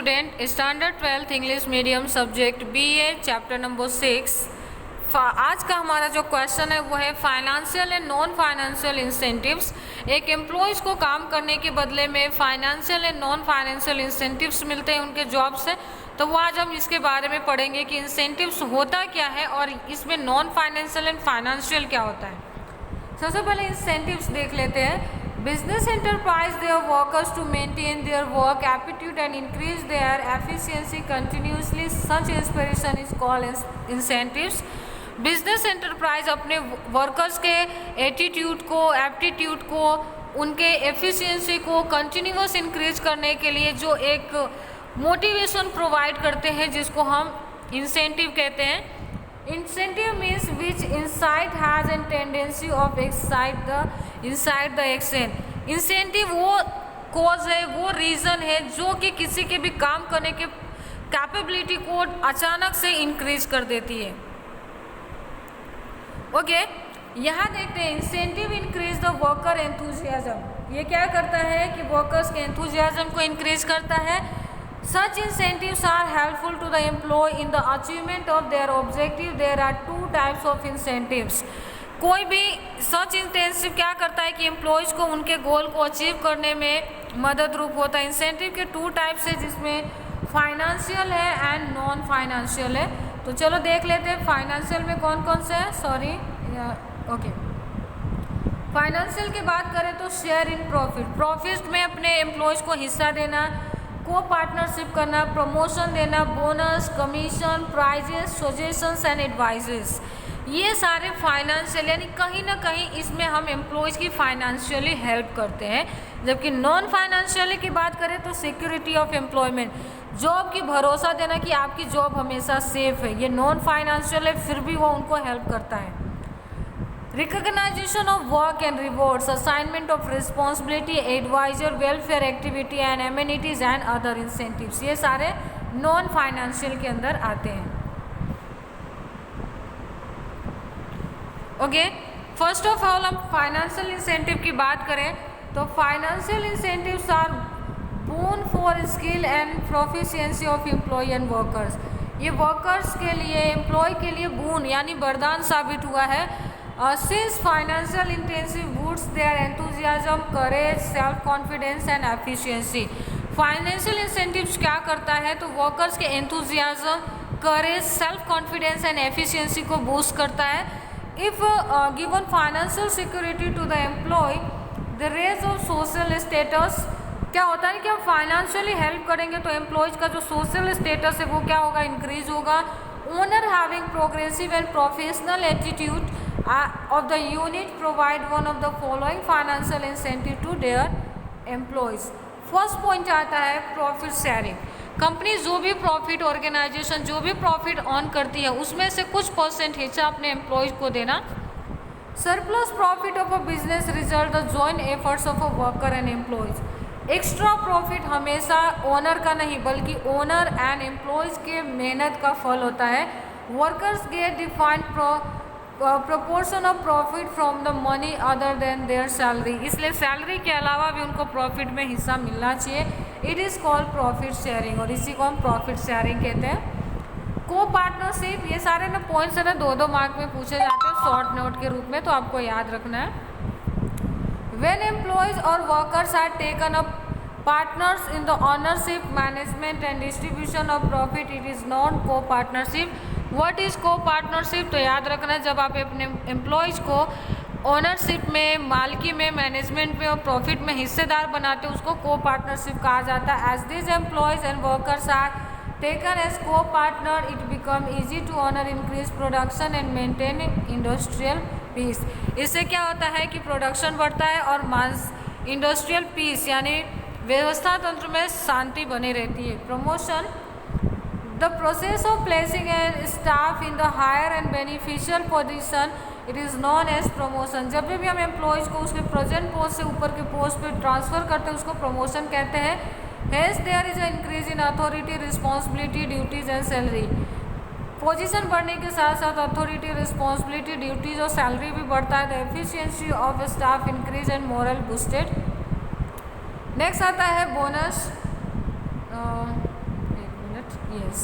Student, standard 12th English medium subject BA chapter number 6। आज का हमारा जो क्वेश्चन है वो है financial and non financial incentives. एक एम्प्लॉयज़ को काम करने के बदले में financial and non financial incentives मिलते हैं उनके जॉब से। तो वो आज हम इसके बारे में पढ़ेंगे कि इंसेंटिव्स होता क्या है और इसमें नॉन फाइनेंशियल एंड फाइनेंशियल क्या होता है। सबसे पहले इंसेंटिव्स देख लेते हैं। Business enterprise their workers to maintain their work aptitude and increase their efficiency continuously. Such inspiration is called incentives. Business enterprise अपने वर्कर्स के एटीट्यूड को, एप्टीट्यूड को, उनके एफिशिएंसी को कंटिन्यूस इंक्रीज करने के लिए जो एक मोटिवेशन प्रोवाइड करते हैं जिसको हम इंसेंटिव कहते हैं। Incentive means which insight has a tendency of inside the action. Incentive वो cause है, वो reason है जो कि किसी के भी काम करने के कैपेबिलिटी को अचानक से इंक्रीज कर देती है। ओके, यहाँ देखते हैं incentive increase the worker enthusiasm. ये क्या करता है कि वर्कर्स के एंथुजियाज्म को इंक्रीज करता है। Such incentives are helpful to the employee in the achievement of their objective. There are two types of incentives. कोई भी सच इंसेंटिव क्या करता है कि एम्प्लॉयज़ को उनके गोल को अचीव करने में मदद रूप होता है। इंसेंटिव के टू टाइप्स है जिसमें फाइनेंशियल है एंड नॉन फाइनेंशियल है। तो चलो देख लेते हैं फाइनेंशियल में कौन कौन से है। ओके, फाइनेंशियल की बात करें तो शेयर इन प्रॉफिट में अपने एम्प्लॉयज़ को हिस्सा देना, को पार्टनरशिप करना, प्रमोशन देना, bonus, commission, prizes, suggestions and advises, ये सारे फाइनेंशियल यानी कहीं ना कहीं इसमें हम एम्प्लॉयज़ की फाइनेंशियली हेल्प करते हैं। जबकि नॉन फाइनेंशियली की बात करें तो सिक्योरिटी ऑफ एम्प्लॉयमेंट, जॉब की भरोसा देना कि आपकी जॉब हमेशा सेफ है, ये नॉन फाइनेंशियल है, फिर भी वो उनको हेल्प करता है। Recognition of work and rewards, assignment of responsibility, advisor, welfare activity and amenities and other incentives, ये सारे नॉन फाइनेंशियल के अंदर आते हैं। ओके, फर्स्ट ऑफ ऑल हम फाइनेंशियल इंसेंटिव की बात करें तो financial incentives are bone for skill and proficiency of employ and workers. ये वर्कर्स के लिए, एम्प्लॉय के लिए बोन यानी वरदान साबित हुआ है। Since financial intensive boosts their enthusiasm, courage, self-confidence and efficiency. Financial incentives क्या करता है तो वर्कर्स के enthusiasm, courage, self-confidence and efficiency को boost करता है। If given financial security to the employee, the raise of social status, क्या होता है कि हम फाइनेंशियली हेल्प करेंगे तो एम्प्लॉयज़ का जो सोशल स्टेटस है वो क्या होगा, इंक्रीज होगा। Owner having progressive and professional attitude of the unit provide one of the following financial incentive to their employees. First point आता है प्रॉफिट शेयरिंग। कंपनी जो भी प्रॉफिट, ऑर्गेनाइजेशन जो भी प्रॉफिट अर्न करती है उसमें से कुछ परसेंट हिस्सा अपने एम्प्लॉयज़ को देना। Surplus profit of a business result the joint efforts of a worker and employees. Extra profit हमेशा ओनर का नहीं बल्कि ओनर एंड एम्प्लॉयज़ के मेहनत का फल होता है। Workers get defined proportion of profit from the money other than their salary, इसलिए सैलरी के अलावा भी उनको प्रॉफिट में हिस्सा मिलना चाहिए। It is called profit sharing और इसी को हम प्रॉफिट शेयरिंग कहते हैं। को पार्टनरशिप, ये सारे ना पॉइंट्स है ना 2-2 मार्क में पूछे जाते हैं शॉर्ट नोट के रूप में, तो आपको याद रखना है। व्हेन एम्प्लॉयज़ और workers are taken up partners in the ownership, management and distribution of profit, it is non co partnership. What is co partnership, तो याद रखना है जब आप अपने एम्प्लॉयज़ को ओनरशिप में, मालिकी में, मैनेजमेंट में और प्रॉफिट में हिस्सेदार बनाते हैं उसको को पार्टनरशिप कहा जाता है। As this employees and workers are taken as co partner, it become easy to honour, increase production and maintain industrial peace. इससे क्या होता है कि प्रोडक्शन बढ़ता है और इंडस्ट्रियल पीस यानी व्यवस्था तंत्र में शांति बनी रहती है। Promotion, the process of placing a staff in the higher and beneficial position, it is known as promotion। जब भी हम एम्प्लॉयज़ को उसके प्रेजेंट पोस्ट से ऊपर के पोस्ट पे ट्रांसफ़र करते हैं उसको प्रमोशन कहते हैं। Hence there is an increase in authority, responsibility, duties and salary। Position बढ़ने के साथ साथ अथॉरिटी, रिस्पॉन्सिबिलिटी, ड्यूटीज और सैलरी भी बढ़ता है। The efficiency of staff increase and moral boosted. Next आता है bonus. Yes.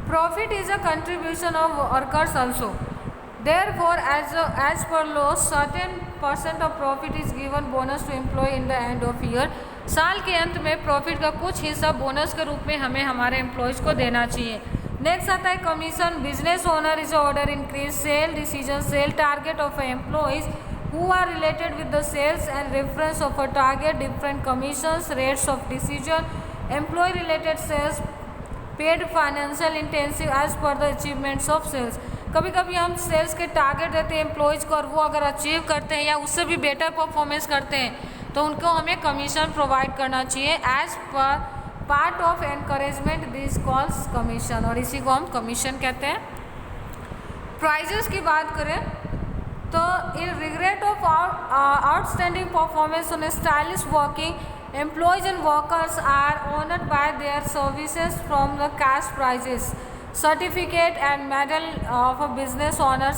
Profit is a contribution of workers also. Therefore, as per law, certain % of profit is given bonus to employee in the end of year. साल के अंत में profit का कुछ हिस्सा bonus के रूप में हमें हमारे एम्प्लॉयज़ को देना चाहिए. नेक्स्ट आता है commission. Business owner is order increase sale decision sale target of employees who are related with the sales and reference of a target, different commissions, rates of decision, employee related sales, paid financial intensive as per the achievements of sales. कभी कभी हम sales के target देते हैं employees को और वो अगर अचीव करते हैं या उससे भी बेटर परफॉर्मेंस करते हैं तो उनको हमें कमीशन प्रोवाइड करना चाहिए as per part of encouragement this calls commission, और इसी को हम कमीशन कहते हैं. प्राइजेस की बात करें तो in regret of outstanding performance on stylish working employees and workers are honoured by their services from the cash prizes certificate and medal of a business honour.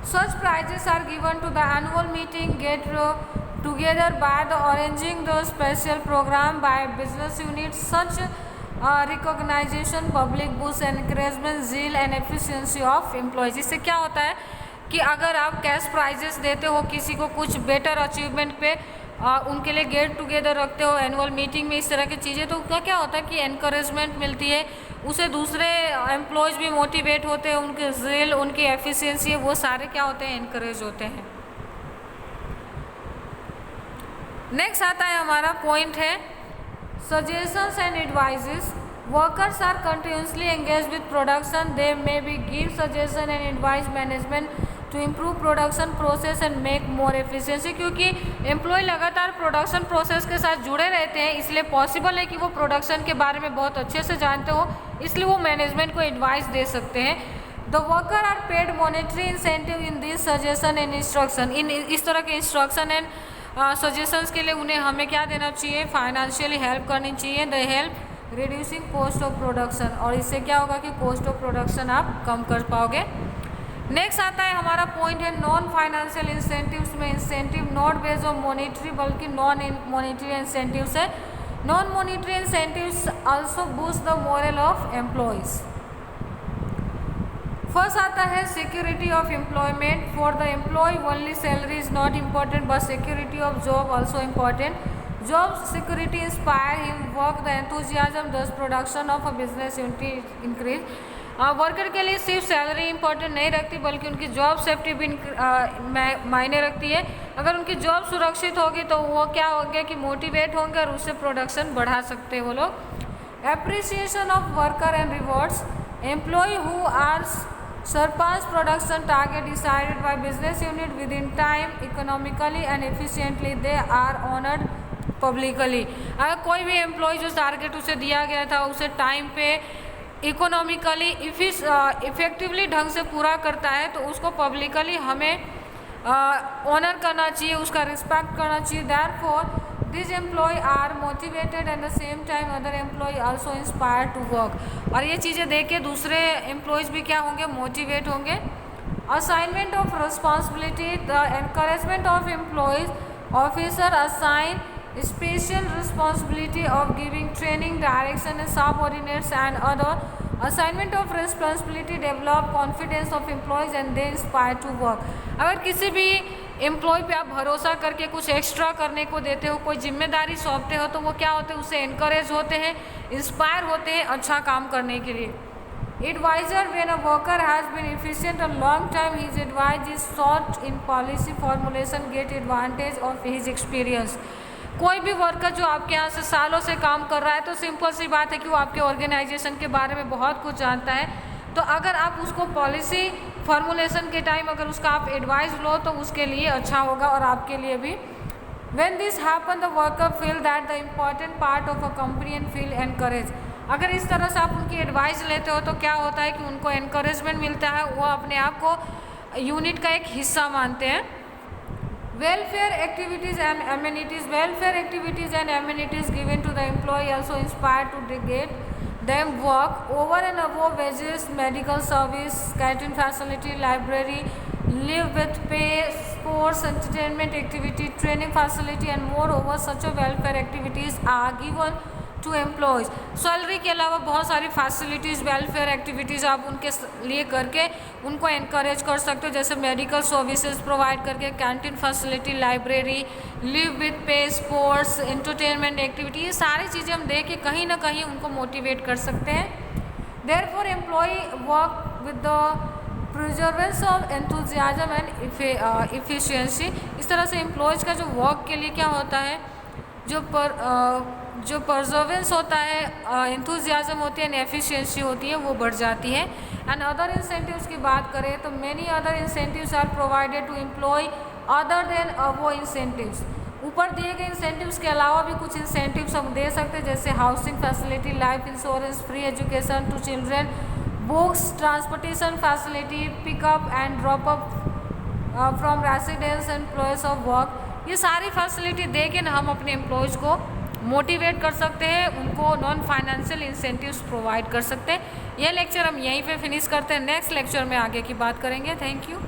Such prizes are given to the annual meeting get together by the arranging the special program by business units. Such recognition public boosts encouragement zeal and efficiency of employees. इससे क्या होता है कि अगर आप cash prices देते हो किसी को कुछ बेटर अचीवमेंट पे उनके लिए गेट टुगेदर रखते हो एनुअल मीटिंग में इस तरह की चीज़ें, तो उसका क्या होता है कि एनकरेजमेंट मिलती है, उसे दूसरे एम्प्लॉयज़ भी मोटिवेट होते हैं, उनके जेल उनकी एफिशिएंसी वो सारे क्या होते हैं एनकरेज होते हैं. नेक्स्ट आता है हमारा पॉइंट है suggestions and advises. Workers are continuously engage with production. They may be give suggestion and advice management to improve production process and make more efficiency. क्योंकि एम्प्लॉय लगातार प्रोडक्शन प्रोसेस के साथ जुड़े रहते हैं इसलिए पॉसिबल है कि वो प्रोडक्शन के बारे में बहुत अच्छे से जानते हो, इसलिए वो मैनेजमेंट को एडवाइस दे सकते हैं. The worker are paid monetary incentive in this suggestion and instruction. इन इस तरह के इंस्ट्रक्शन एंड सजेशंस के लिए उन्हें हमें क्या देना चाहिए, फाइनेंशियली हेल्प करनी चाहिए. The help reducing cost of production, और इससे क्या होगा कि कॉस्ट ऑफ प्रोडक्शन आप कम कर पाओगे. नेक्स्ट आता है हमारा पॉइंट है नॉन फाइनेंशियल इंसेंटिव्स में incentive not based on monetary बल्कि नॉन मॉनेटरी इंसेंटिव्स है. Non monetary incentives also boost the moral of employees. First आता है security of employment. For the employ only salary is not important but security of job also important. Job security inspire him work the enthusiasm thus production of a business unit increase. Worker के लिए सिर्फ salary important नहीं रखती बल्कि उनकी job safety भी मायने रखती है. अगर उनकी जॉब सुरक्षित होगी तो वो क्या होंगे कि मोटिवेट होंगे और उससे प्रोडक्शन बढ़ा सकते हैं वो लोग. Appreciation of worker and rewards. Employ who are surpass production target decided by business unit within time economically and efficiently they are honored publicly. अगर कोई भी एम्प्लॉय जो टारगेट उसे दिया गया था उसे टाइम पे इकोनॉमिकली इफेक्टिवली ढंग से पूरा करता है तो उसको पब्लिकली हमें ऑनर करना चाहिए, उसका रिस्पेक्ट करना चाहिए. Therefore this employ are motivated at the same time other employ also inspired to work. और ये चीज़ें देख के दूसरे एम्प्लॉयज़ भी क्या होंगे, मोटिवेट होंगे. Assignment of responsibility. The encouragement of employees officer assign special responsibility of giving training direction and subordinates and other assignment of responsibility develop confidence of employees and they inspire to work. अगर किसी भी employ पे आप भरोसा करके कुछ extra करने को देते हो, कोई जिम्मेदारी सौंपते हो तो वो क्या होते हैं, उससे इनकरेज होते हैं, इंस्पायर होते हैं अच्छा काम करने के लिए. Advisor. When a worker has been efficient a long time his advice is sought in policy formulation get advantage of his experience. कोई भी वर्कर जो आपके यहाँ से सालों से काम कर रहा है तो सिंपल सी बात है कि वो आपके ऑर्गेनाइजेशन के बारे में बहुत कुछ जानता है. तो अगर आप उसको पॉलिसी फॉर्मुलेशन के टाइम अगर उसका आप एडवाइस लो तो उसके लिए अच्छा होगा और आपके लिए भी. When this happen the worker feel that the important part of a company and feel encourage. अगर इस तरह से आप उनकी एडवाइस लेते हो तो क्या होता है कि उनको एनकरेजमेंट मिलता है, वो अपने आप को यूनिट का एक हिस्सा मानते हैं. Welfare activities and amenities. Welfare activities and amenities given to the employee also inspire to get them work over and above wages, medical service, canteen facility, library, live with pay, sports, entertainment activity, training facility and moreover such a welfare activities are given to employees. Salary के अलावा बहुत सारी facilities, welfare activities आप उनके लिए करके उनको encourage कर सकते हो, जैसे मेडिकल सर्विसेज प्रोवाइड करके, canteen facility, library, live with पे, स्पोर्ट्स, एंटरटेनमेंट एक्टिविटी, ये सारी चीज़ें हम दे के कहीं ना कहीं उनको मोटिवेट कर सकते हैं. Therefore, employee work with the preservance of enthusiasm and efficiency. इस तरह से एम्प्लॉयज़ का जो वर्क के लिए क्या होता है, जो परजर्वेंस होता है, एंथुजियाज़म होती है, एफिशिएंसी होती है, वो बढ़ जाती है. एंड अदर इंसेंटिव्स की बात करें तो many other incentives are provided to employ other then वो इंसेंटिव्स. ऊपर दिए गए इंसेंटिव्स के अलावा भी कुछ इंसेंटिव्स हम दे सकते हैं, जैसे housing facility, life insurance, free education to children, books, transportation facility, pickup and drop up from residence and place of work. ये सारी फैसिलिटी दे के ना हम अपने एम्प्लॉयज़ को मोटिवेट कर सकते हैं, उनको नॉन फाइनेंशियल इंसेंटिव्स प्रोवाइड कर सकते हैं. ये लेक्चर हम यहीं पे फिनिश करते हैं. नेक्स्ट लेक्चर में आगे की बात करेंगे. Thank you.